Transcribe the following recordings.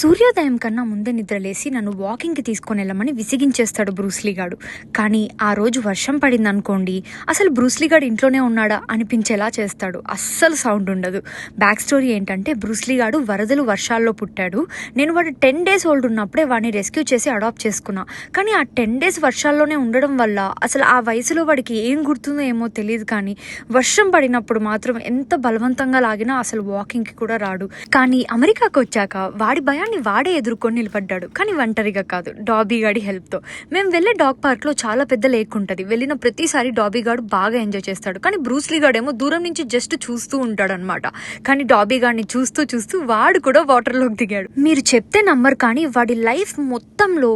సూర్యోదయం కన్నా ముందే నిద్రలేసి నన్ను వాకింగ్కి తీసుకొని వెళ్ళమని విసిగించేస్తాడు బ్రూస్లీ గాడు. కానీ ఆ రోజు వర్షం పడింది అనుకోండి, అసలు బ్రూస్లీ గాడు ఇంట్లోనే ఉన్నాడా అనిపించేలా చేస్తాడు. అస్సలు సౌండ్ ఉండదు. బ్యాక్ స్టోరీ ఏంటంటే, బ్రూస్లీ గాడు వరదలు వర్షాల్లో పుట్టాడు. నేను వాడు 10 days ఓల్డ్ ఉన్నప్పుడే వాడిని రెస్క్యూ చేసి అడాప్ట్ చేసుకున్నా. కానీ ఆ 10 days వర్షాల్లోనే ఉండడం వల్ల అసలు ఆ వయసులో వాడికి ఏం గుర్తుందో ఏమో తెలియదు, కానీ వర్షం పడినప్పుడు మాత్రం ఎంత బలవంతంగా లాగినా అసలు వాకింగ్కి కూడా రాడు. కానీ అమెరికాకు వచ్చాక వాడి భయాన్ని వాడే ఎదుర్కొని నిలబడ్డాడు. కానీ ఒంటరిగా కాదు, డాబీ గాడి హెల్ప్తో. మేము వెళ్ళే డాగ్ పార్క్లో చాలా పెద్ద లేక్ ఉంటుంది. వెళ్ళిన ప్రతిసారి డాబీ గాడు బాగా ఎంజాయ్ చేస్తాడు. కానీ బ్రూస్లీ గాడేమో దూరం నుంచి జస్ట్ చూస్తూ ఉంటాడు అనమాట. కానీ డాబీ గాడిని చూస్తూ చూస్తూ వాడు కూడా వాటర్లోకి దిగాడు. మీరు చెప్తే నమ్మరు, కానీ వాడి లైఫ్ మొత్తంలో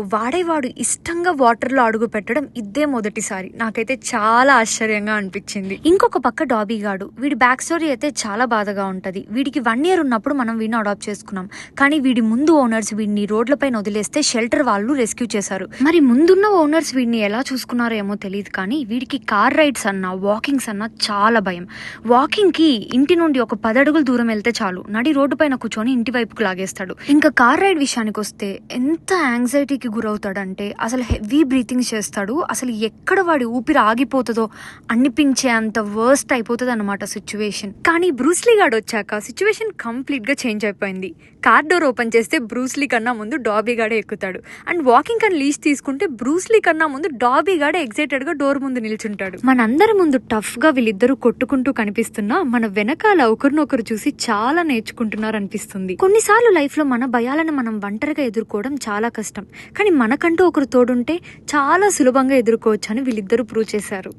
వాడు ఇష్టంగా వాటర్లో అడుగు పెట్టడం ఇదే మొదటిసారి. నాకైతే చాలా ఆశ్చర్యంగా అనిపించింది. ఇంకొక పక్క డాబీ గాడు, వీడి బ్యాక్ స్టోరీ అయితే చాలా బాధగా ఉంటుంది. వీడికి 1 year ఉన్నప్పుడు మనం వీడిని అడాప్ట్ చేసుకున్నాం. కానీ వీడి ముందు ఓనర్స్ వీడిని రోడ్లపైన వదిలేస్తే షెల్టర్ వాళ్ళు రెస్క్యూ చేశారు. మరి ముందున్న ఓనర్స్ వీడిని ఎలా చూసుకున్నారో ఏమో తెలియదు, కానీ వీడికి కార్ రైడ్స్ అన్నా వాకింగ్స్ అన్నా చాలా భయం. వాకింగ్కి ఇంటి నుండి ఒక 10 అడుగులు దూరం వెళ్తే చాలు నడి రోడ్డు పైన కూర్చొని ఇంటి వైపుకు లాగేస్తాడు. ఇంకా కార్ రైడ్ విషయానికి వస్తే ఎంత యాంగ్జైటీకి గురవుతాడంటే అసలు హెవీ బ్రీతింగ్ చేస్తాడు. అసలు ఎక్కడ వాడి ఊపిరి ఆగిపోతుందో అనిపించే అంత వర్స్ట్ అయిపోతుంది అన్నమాట సిచ్యువేషన్. కానీ బ్రూస్లీ గాడు వచ్చాక సిచ్యువేషన్ కంప్లీట్ గా చేంజ్ అయిపోయింది. కార్ డోర్ ఓపెన్ చేస్తే బ్రూస్లీ కన్నా ముందు డాబీ గాడే ఎక్కుతాడు. అండ్ వాకింగ్ అని లీజ్ తీసుకుంటే బ్రూస్లీ కన్నా ముందు డాబీ గాడే ఎక్సైటెడ్ గా డోర్ ముందు నిల్చుంటాడు. మనందరి ముందు టఫ్ గా వీళ్ళిద్దరూ కొట్టుకుంటూ కనిపిస్తున్నా మన వెనకాల ఒకరినొకరు చూసి చాలా నేర్చుకుంటున్నారు అనిపిస్తుంది. కొన్నిసార్లు లైఫ్ లో మన భయాలను మనం ఒంటరిగా ఎదుర్కోవడం చాలా కష్టం, కానీ మనకంటూ ఒకరు తోడుంటే చాలా సులభంగా ఎదుర్కోవచ్చు అని వీళ్ళిద్దరూ ప్రూవ్ చేశారు.